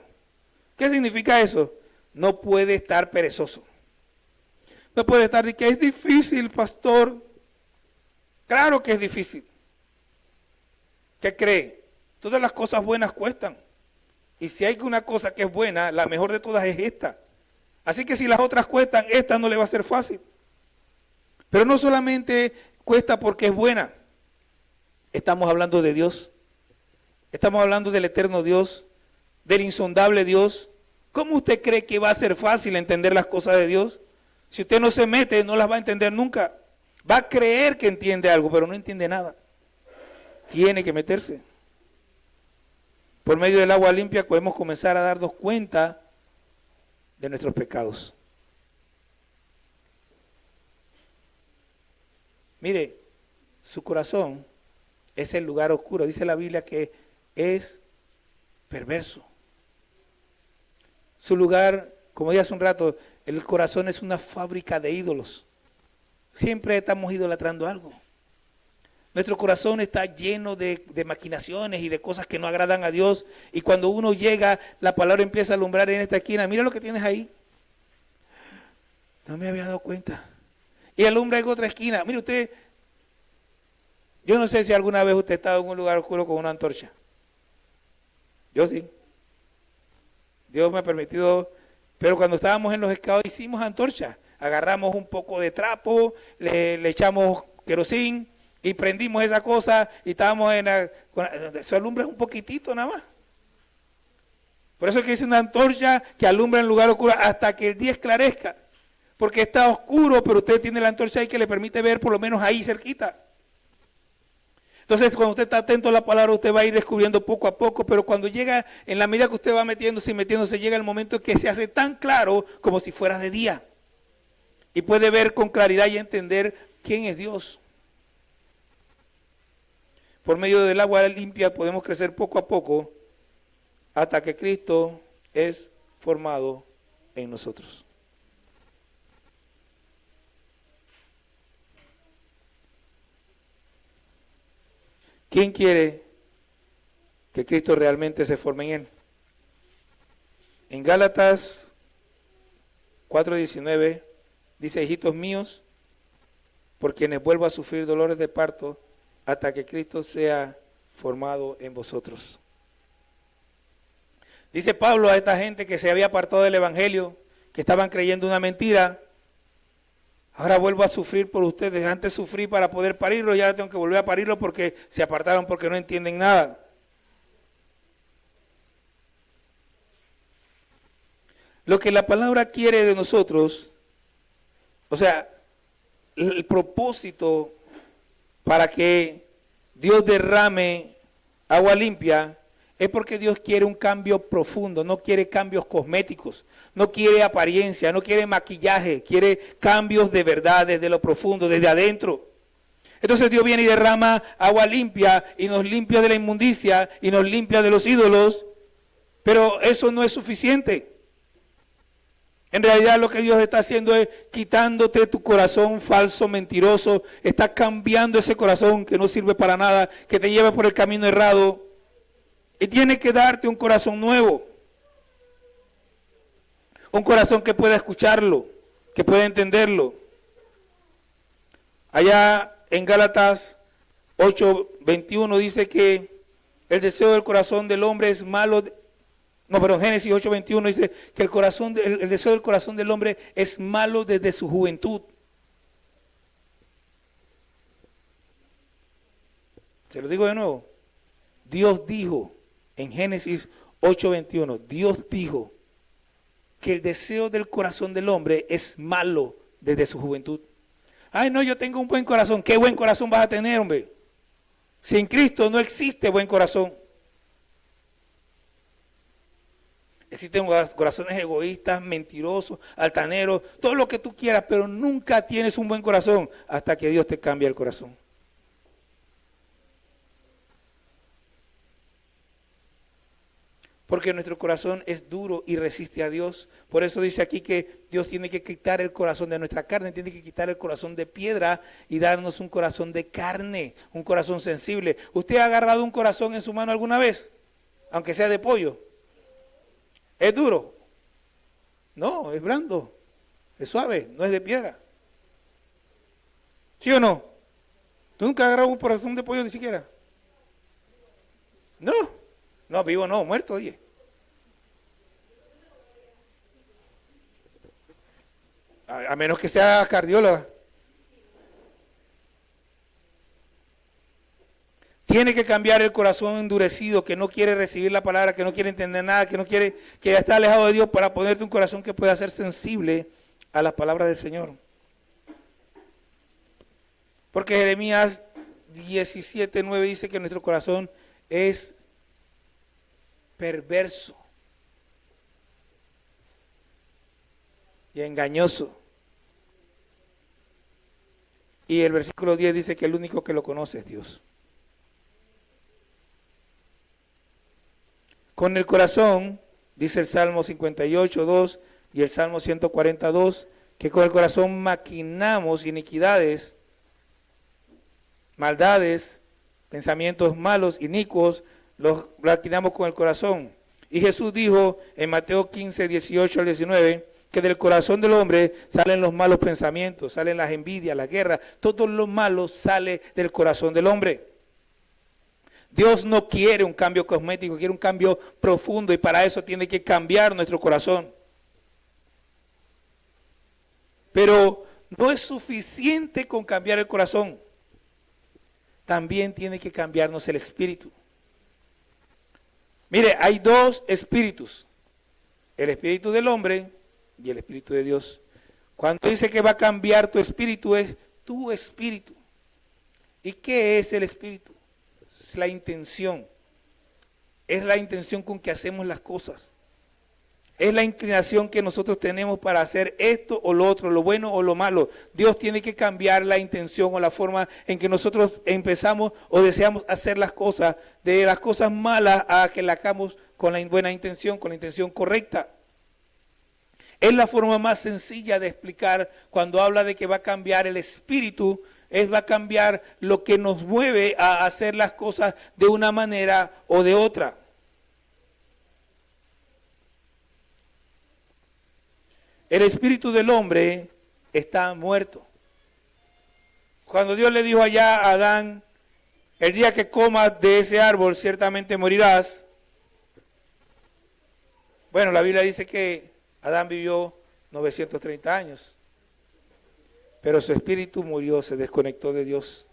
¿Qué significa eso? No puede estar perezoso. No puede estar de que es difícil, pastor. Claro que es difícil. ¿Qué cree? Todas las cosas buenas cuestan. Y si hay una cosa que es buena, la mejor de todas es esta. Así que si las otras cuestan, esta no le va a ser fácil. Pero no solamente cuesta porque es buena. Estamos hablando de Dios. Estamos hablando del eterno Dios, del insondable Dios. ¿Cómo usted cree que va a ser fácil entender las cosas de Dios? Si usted no se mete, no las va a entender nunca. Va a creer que entiende algo, pero no entiende nada. Tiene que meterse. Por medio del agua limpia podemos comenzar a darnos cuenta de nuestros pecados. Mire, su corazón es el lugar oscuro. Dice la Biblia que es perverso. Su lugar, como dije hace un rato, el corazón es una fábrica de ídolos. Siempre estamos idolatrando algo. Nuestro corazón está lleno de maquinaciones y de cosas que no agradan a Dios. Y cuando uno llega, la palabra empieza a alumbrar en esta esquina. Mira lo que tienes ahí. No me había dado cuenta. Y alumbra en otra esquina. Mire usted, yo no sé si alguna vez usted ha estado en un lugar oscuro con una antorcha. Yo sí. Dios me ha permitido, pero cuando estábamos en los scouts hicimos antorchas. Agarramos un poco de trapo, le echamos querosín y prendimos esa cosa y estábamos se alumbra un poquitito nada más. Por eso es que es una antorcha que alumbra en lugar oscuro hasta que el día esclarezca. Porque está oscuro, pero usted tiene la antorcha ahí que le permite ver por lo menos ahí cerquita. Entonces, cuando usted está atento a la palabra, usted va a ir descubriendo poco a poco, pero cuando llega, en la medida que usted va metiéndose y metiéndose, llega el momento que se hace tan claro como si fuera de día. Y puede ver con claridad y entender quién es Dios. Por medio del agua limpia podemos crecer poco a poco hasta que Cristo es formado en nosotros. ¿Quién quiere que Cristo realmente se forme en él? En Gálatas 4:19 dice: hijitos míos, por quienes vuelvo a sufrir dolores de parto hasta que Cristo sea formado en vosotros. Dice Pablo a esta gente que se había apartado del evangelio, que estaban creyendo una mentira: ahora vuelvo a sufrir por ustedes. Antes sufrí para poder parirlo y ahora tengo que volver a parirlo porque se apartaron, porque no entienden nada. Lo que la palabra quiere de nosotros, o sea, el propósito para que Dios derrame agua limpia es porque Dios quiere un cambio profundo, no quiere cambios cosméticos, no quiere apariencia, no quiere maquillaje, quiere cambios de verdad desde lo profundo, desde adentro. Entonces Dios viene y derrama agua limpia y nos limpia de la inmundicia y nos limpia de los ídolos, pero eso no es suficiente. En realidad lo que Dios está haciendo es quitándote tu corazón falso, mentiroso, está cambiando ese corazón que no sirve para nada, que te lleva por el camino errado, y tiene que darte un corazón nuevo. Un corazón que pueda escucharlo, que pueda entenderlo. Allá en Gálatas 8:21 dice que el deseo del corazón del hombre es malo. Génesis 8:21 dice que el deseo del corazón del hombre es malo desde su juventud. Se lo digo de nuevo. Dios dijo en Génesis 8:21, Dios dijo que el deseo del corazón del hombre es malo desde su juventud. Ay, no, yo tengo un buen corazón. ¿Qué buen corazón vas a tener, hombre? Sin Cristo no existe buen corazón. Existen corazones egoístas, mentirosos, altaneros, todo lo que tú quieras, pero nunca tienes un buen corazón hasta que Dios te cambie el corazón. Porque nuestro corazón es duro y resiste a Dios. Por eso dice aquí que Dios tiene que quitar el corazón de nuestra carne, tiene que quitar el corazón de piedra y darnos un corazón de carne, un corazón sensible. ¿Usted ha agarrado un corazón en su mano alguna vez? Aunque sea de pollo. ¿Es duro? No, es blando, es suave, no es de piedra. ¿Sí o no? ¿Tú nunca has agarrado un corazón de pollo ni siquiera? No, vivo no, muerto, oye. A menos que sea cardióloga. Tiene que cambiar el corazón endurecido que no quiere recibir la palabra, que no quiere entender nada, que no quiere, que ya está alejado de Dios, para ponerte un corazón que pueda ser sensible a las palabras del Señor. Porque Jeremías 17:9 dice que nuestro corazón es perverso y engañoso. Y el versículo 10 dice que el único que lo conoce es Dios. Con el corazón, dice el Salmo 58, 2 y el Salmo 142, que con el corazón maquinamos iniquidades, maldades, pensamientos malos, inicuos, los maquinamos con el corazón. Y Jesús dijo en Mateo 15, 18 al 19, que del corazón del hombre salen los malos pensamientos, salen las envidias, la guerra, todo lo malo sale del corazón del hombre. Dios no quiere un cambio cosmético, quiere un cambio profundo y para eso tiene que cambiar nuestro corazón. Pero no es suficiente con cambiar el corazón, también tiene que cambiarnos el espíritu. Mire, hay dos espíritus, el espíritu del hombre y el espíritu de Dios. Cuando dice que va a cambiar tu espíritu, es tu espíritu. ¿Y qué es el espíritu? Es la intención. Es la intención con que hacemos las cosas. Es la inclinación que nosotros tenemos para hacer esto o lo otro, lo bueno o lo malo. Dios tiene que cambiar la intención o la forma en que nosotros empezamos o deseamos hacer las cosas, de las cosas malas a que las hagamos con la buena intención, con la intención correcta. Es la forma más sencilla de explicar cuando habla de que va a cambiar el espíritu, va a cambiar lo que nos mueve a hacer las cosas de una manera o de otra. El espíritu del hombre está muerto. Cuando Dios le dijo allá a Adán, el día que comas de ese árbol ciertamente morirás. Bueno, la Biblia dice que Adán vivió 930 años, pero su espíritu murió, se desconectó de Dios.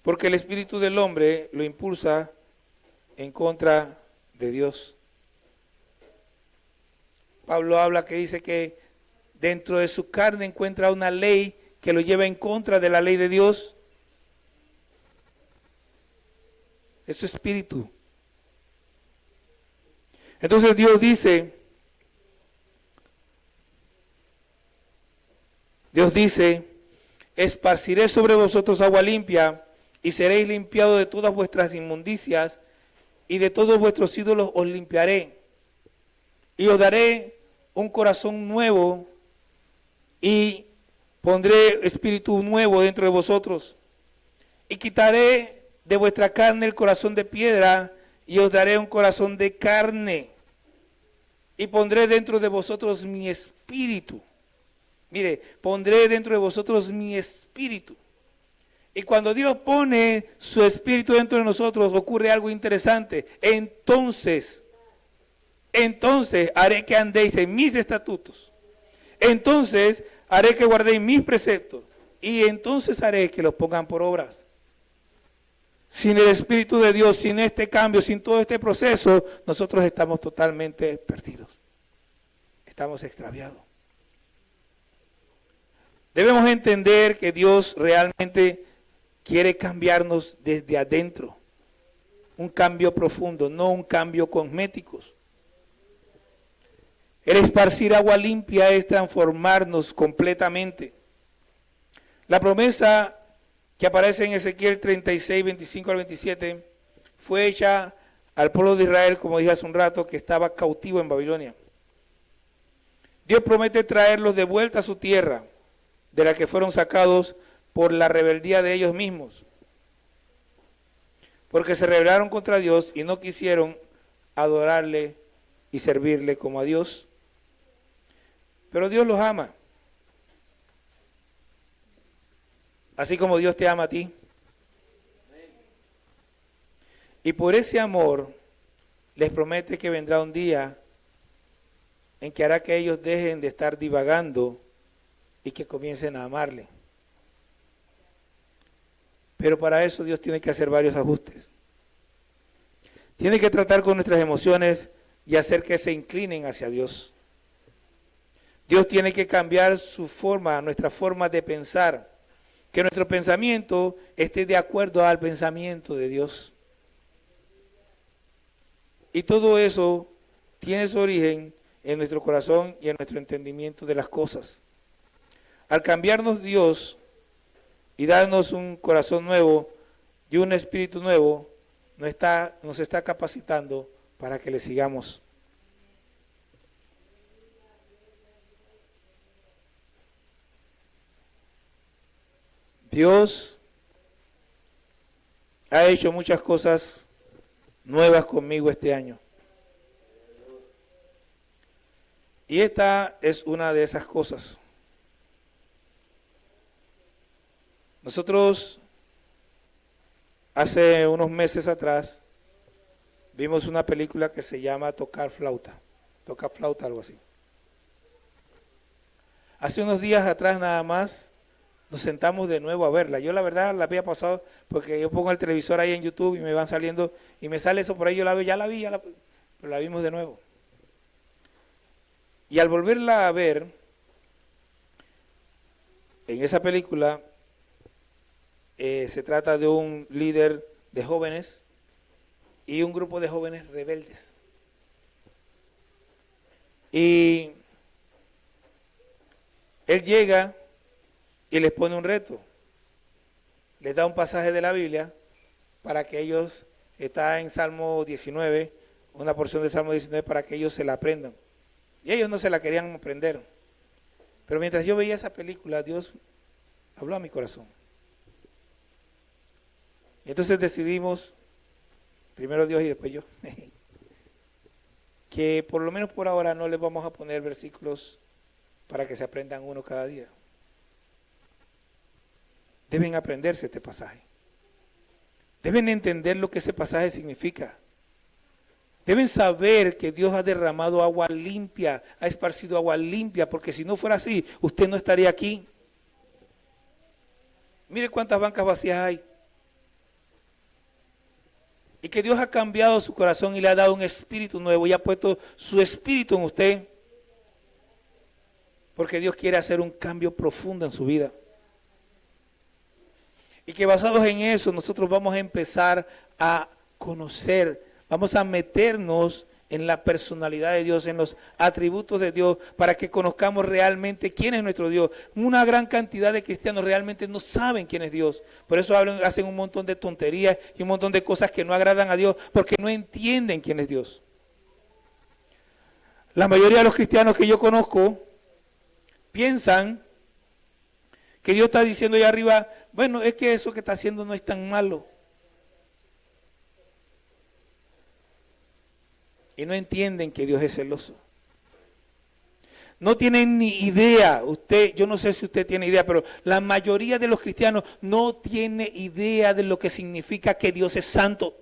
Porque el espíritu del hombre lo impulsa en contra de Dios. Pablo habla que dice que dentro de su carne encuentra una ley que lo lleva en contra de la ley de Dios. Es su espíritu. Entonces Dios dice, esparciré sobre vosotros agua limpia y seréis limpiados de todas vuestras inmundicias y de todos vuestros ídolos os limpiaré. Y os daré un corazón nuevo y pondré espíritu nuevo dentro de vosotros. Y quitaré de vuestra carne el corazón de piedra y os daré un corazón de carne. Y pondré dentro de vosotros mi espíritu. Mire, pondré dentro de vosotros mi espíritu. Y cuando Dios pone su espíritu dentro de nosotros, ocurre algo interesante. Entonces haré que andéis en mis estatutos. Entonces haré que guardéis mis preceptos. Y entonces haré que los pongan por obras. Sin el Espíritu de Dios, sin este cambio, sin todo este proceso, nosotros estamos totalmente perdidos. Estamos extraviados. Debemos entender que Dios realmente quiere cambiarnos desde adentro. Un cambio profundo, no un cambio cosmético. El esparcir agua limpia es transformarnos completamente. La promesa que aparece en Ezequiel 36, 25 al 27, fue hecha al pueblo de Israel, como dije hace un rato, que estaba cautivo en Babilonia. Dios promete traerlos de vuelta a su tierra, de la que fueron sacados por la rebeldía de ellos mismos, porque se rebelaron contra Dios y no quisieron adorarle y servirle como a Dios. Pero Dios los ama. Así como Dios te ama a ti. Y por ese amor les promete que vendrá un día en que hará que ellos dejen de estar divagando y que comiencen a amarle. Pero para eso Dios tiene que hacer varios ajustes. Tiene que tratar con nuestras emociones y hacer que se inclinen hacia Dios. Dios tiene que cambiar su forma, nuestra forma de pensar. Que nuestro pensamiento esté de acuerdo al pensamiento de Dios. Y todo eso tiene su origen en nuestro corazón y en nuestro entendimiento de las cosas. Al cambiarnos Dios y darnos un corazón nuevo y un espíritu nuevo, nos está capacitando para que le sigamos. Dios ha hecho muchas cosas nuevas conmigo este año. Y esta es una de esas cosas. Nosotros hace unos meses atrás vimos una película que se llama Tocar Flauta, algo así. Hace unos días atrás nada más nos sentamos de nuevo a verla. Yo la verdad la había pasado porque yo pongo el televisor ahí en YouTube y me van saliendo y me sale eso por ahí, yo la veo, pero la vimos de nuevo. Y al volverla a ver, en esa película se trata de un líder de jóvenes y un grupo de jóvenes rebeldes. Y él llega y les pone un reto. Les da un pasaje de la Biblia para que ellos, está en Salmo 19, una porción de Salmo 19 para que ellos se la aprendan. Y ellos no se la querían aprender. Pero mientras yo veía esa película, Dios habló a mi corazón. Y entonces decidimos, primero Dios y después yo, que por lo menos por ahora no les vamos a poner versículos para que se aprendan uno cada día. Deben aprenderse este pasaje. Deben entender lo que ese pasaje significa. Deben saber que Dios ha derramado agua limpia, ha esparcido agua limpia, porque si no fuera así, usted no estaría aquí. Mire cuántas bancas vacías hay. Y que Dios ha cambiado su corazón y le ha dado un espíritu nuevo y ha puesto su espíritu en usted. Porque Dios quiere hacer un cambio profundo en su vida. Y que basados en eso nosotros vamos a empezar a conocer, vamos a meternos en la personalidad de Dios, en los atributos de Dios, para que conozcamos realmente quién es nuestro Dios. Una gran cantidad de cristianos realmente no saben quién es Dios. Por eso hacen un montón de tonterías y un montón de cosas que no agradan a Dios, porque no entienden quién es Dios. La mayoría de los cristianos que yo conozco piensan que Dios está diciendo allá arriba, bueno, es que eso que está haciendo no es tan malo. Y no entienden que Dios es celoso. No tienen ni idea, yo no sé si usted tiene idea, pero la mayoría de los cristianos no tiene idea de lo que significa que Dios es santo.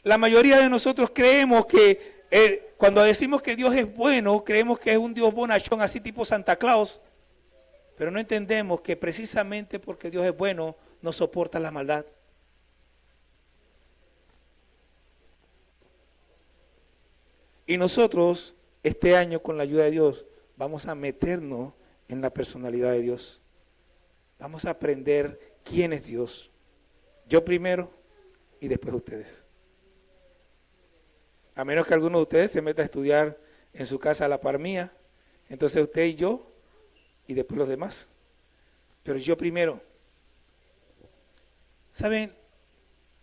La mayoría de nosotros creemos que cuando decimos que Dios es bueno, creemos que es un Dios bonachón, así tipo Santa Claus, pero no entendemos que precisamente porque Dios es bueno, no soporta la maldad. Y nosotros, este año, con la ayuda de Dios, vamos a meternos en la personalidad de Dios. Vamos a aprender quién es Dios. Yo primero y después ustedes. A menos que alguno de ustedes se meta a estudiar en su casa a la par mía, entonces usted y yo, y después los demás. Pero yo primero. ¿Saben?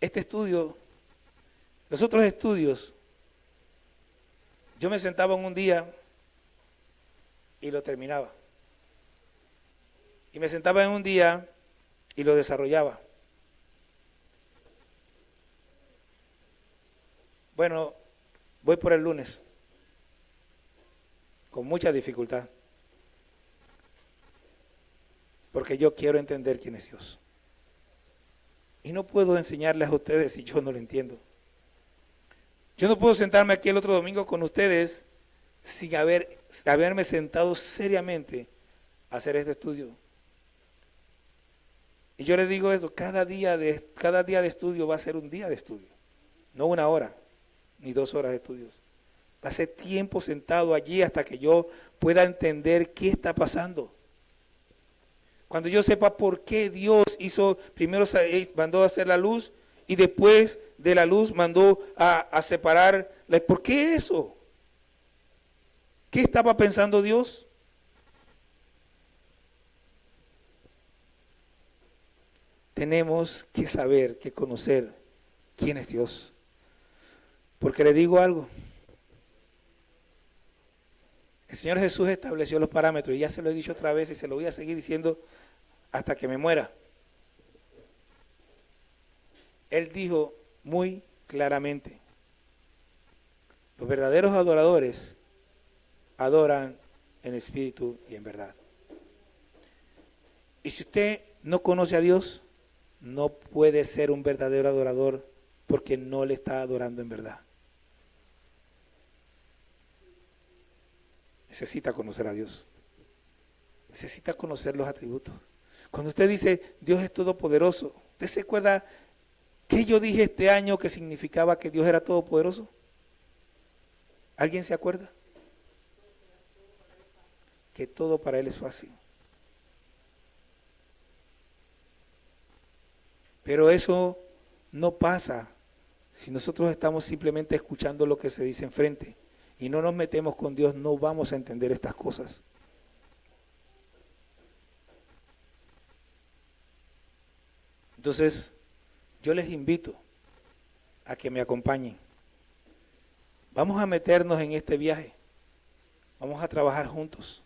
Este estudio, los otros estudios, yo me sentaba en un día y lo terminaba. Y me sentaba en un día y lo desarrollaba. Bueno, voy por el lunes, con mucha dificultad, porque yo quiero entender quién es Dios. Y no puedo enseñarles a ustedes si yo no lo entiendo. Yo no puedo sentarme aquí el otro domingo con ustedes sin haberme sentado seriamente a hacer este estudio. Y yo les digo eso, cada día de estudio va a ser un día de estudio, no una hora, ni 2 horas de estudios. Va a ser tiempo sentado allí hasta que yo pueda entender qué está pasando. Cuando yo sepa por qué Dios hizo, primero mandó a hacer la luz y después de la luz mandó a separar. ¿Por qué eso? ¿Qué estaba pensando Dios? Tenemos que saber, que conocer quién es Dios. Porque le digo algo. El Señor Jesús estableció los parámetros y ya se lo he dicho otra vez y se lo voy a seguir diciendo hasta que me muera. Él dijo muy claramente, los verdaderos adoradores adoran en espíritu y en verdad. Y si usted no conoce a Dios, no puede ser un verdadero adorador porque no le está adorando en verdad. Necesita conocer a Dios. Necesita conocer los atributos. Cuando usted dice Dios es todopoderoso, ¿usted se acuerda qué yo dije este año que significaba que Dios era todopoderoso? ¿Alguien se acuerda? Que todo para Él es fácil. Pero eso no pasa si nosotros estamos simplemente escuchando lo que se dice enfrente y no nos metemos con Dios, no vamos a entender estas cosas. Entonces, yo les invito a que me acompañen. Vamos a meternos en este viaje. Vamos a trabajar juntos.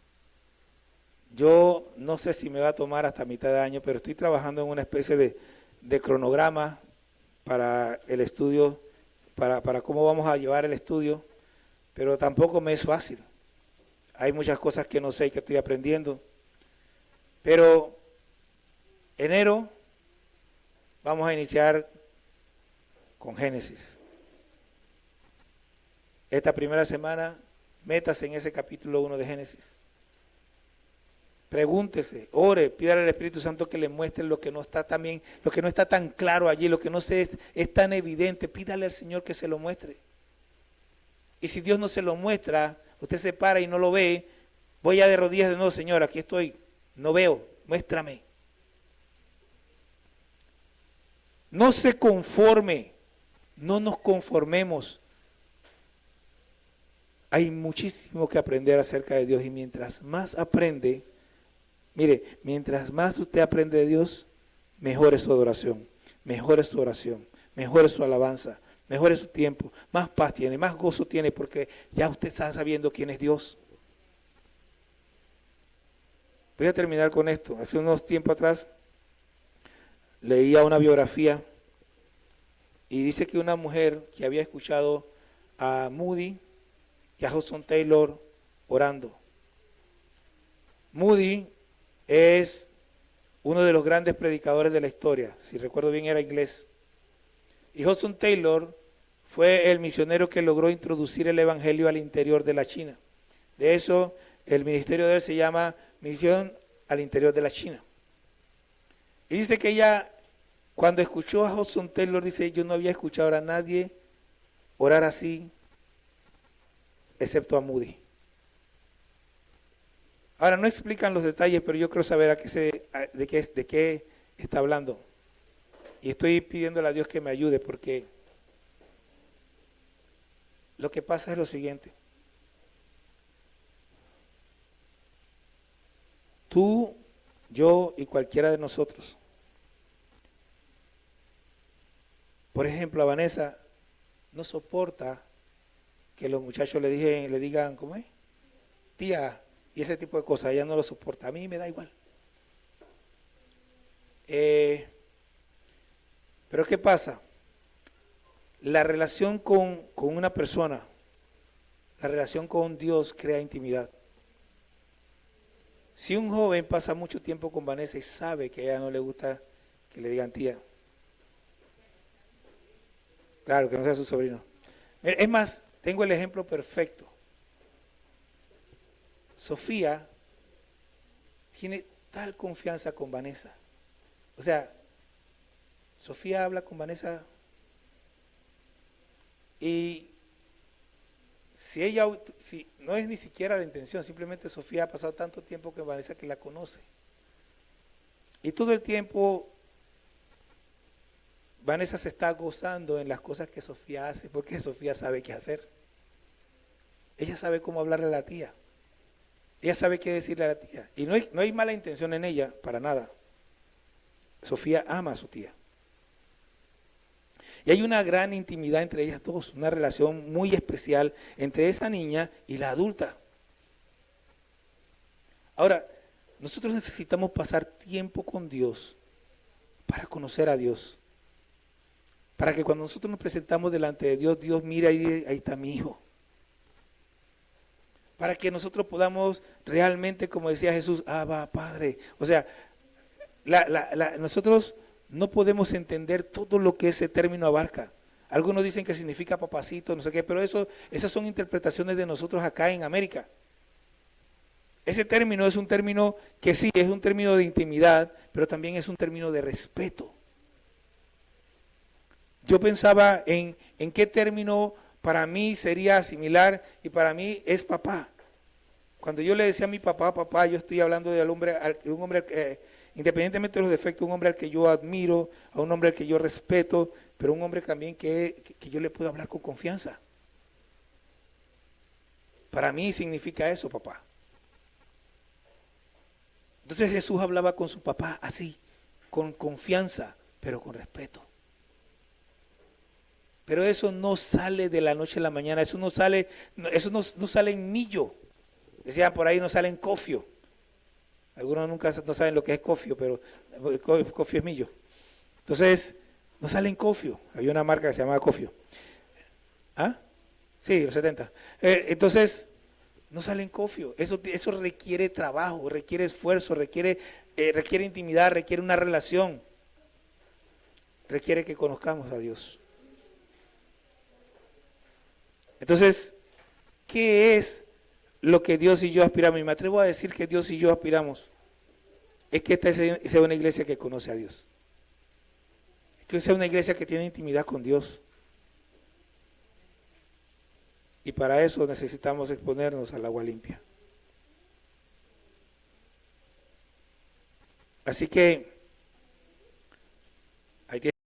Yo no sé si me va a tomar hasta mitad de año, pero estoy trabajando en una especie de cronograma para el estudio, para cómo vamos a llevar el estudio, pero tampoco me es fácil. Hay muchas cosas que no sé y que estoy aprendiendo. Pero enero vamos a iniciar con Génesis. Esta primera semana, métase en ese capítulo 1 de Génesis. Pregúntese, ore, pídale al Espíritu Santo que le muestre lo que no está tan bien, lo que no está tan claro allí, lo que no es tan evidente. Pídale al Señor que se lo muestre. Y si Dios no se lo muestra, usted se para y no lo ve, voy ya de rodillas de nuevo, Señor, aquí estoy, no veo, muéstrame. No se conforme, no nos conformemos. Hay muchísimo que aprender acerca de Dios y mientras más aprende, mire, mientras más usted aprende de Dios, mejor es su adoración, mejor es su oración, mejor es su alabanza, mejor es su tiempo, más paz tiene, más gozo tiene porque ya usted está sabiendo quién es Dios. Voy a terminar con esto. Hace unos tiempos atrás leía una biografía y dice que una mujer que había escuchado a Moody y a Hudson Taylor orando. Moody es uno de los grandes predicadores de la historia, si recuerdo bien era inglés. Y Hudson Taylor fue el misionero que logró introducir el evangelio al interior de la China. De eso, el ministerio de él se llama Misión al Interior de la China. Y dice que ella, cuando escuchó a Hudson Taylor, dice, yo no había escuchado a nadie orar así, excepto a Moody. Ahora, no explican los detalles, pero yo quiero saber de qué está hablando. Y estoy pidiéndole a Dios que me ayude, porque lo que pasa es lo siguiente. Tú, yo y cualquiera de nosotros. Por ejemplo, a Vanessa no soporta que los muchachos le digan, ¿cómo es? Tía, y ese tipo de cosas, ella no lo soporta. A mí me da igual. Pero ¿qué pasa? La relación con una persona, la relación con Dios crea intimidad. Si un joven pasa mucho tiempo con Vanessa y sabe que a ella no le gusta que le digan tía, claro, que no sea su sobrino. Es más, tengo el ejemplo perfecto. Sofía tiene tal confianza con Vanessa. O sea, Sofía habla con Vanessa y si no es ni siquiera de intención, simplemente Sofía ha pasado tanto tiempo con Vanessa que la conoce. Y todo el tiempo Vanessa se está gozando en las cosas que Sofía hace, porque Sofía sabe qué hacer. Ella sabe cómo hablarle a la tía. Ella sabe qué decirle a la tía. Y no hay mala intención en ella, para nada. Sofía ama a su tía. Y hay una gran intimidad entre ellas dos, una relación muy especial entre esa niña y la adulta. Ahora, nosotros necesitamos pasar tiempo con Dios para conocer a Dios. Para que cuando nosotros nos presentamos delante de Dios, Dios mira y ahí está mi hijo. Para que nosotros podamos realmente, como decía Jesús, Abba, Padre. O sea, nosotros no podemos entender todo lo que ese término abarca. Algunos dicen que significa papacito, no sé qué, pero esas son interpretaciones de nosotros acá en América. Ese término es un término que sí, es un término de intimidad, pero también es un término de respeto. Yo pensaba en qué término para mí sería similar y para mí es papá. Cuando yo le decía a mi papá, papá, yo estoy hablando de un hombre, independientemente de los defectos, un hombre al que yo admiro, a un hombre al que yo respeto, pero un hombre también que yo le puedo hablar con confianza. Para mí significa eso, papá. Entonces Jesús hablaba con su papá así, con confianza, pero con respeto. Pero eso no sale de la noche a la mañana, eso no sale en millo. Decían por ahí, no sale en cofio. Algunos nunca no saben lo que es cofio, pero cofio es millo. Entonces, no sale en cofio. Había una marca que se llamaba Cofio. ¿Ah? Sí, los 70. Entonces, no sale en cofio. Eso requiere trabajo, requiere esfuerzo, requiere intimidad, requiere una relación. Requiere que conozcamos a Dios. Entonces, ¿qué es lo que Dios y yo aspiramos? Y me atrevo a decir que Dios y yo aspiramos. Es que esta sea una iglesia que conoce a Dios. Que sea una iglesia que tiene intimidad con Dios. Y para eso necesitamos exponernos al agua limpia. Así que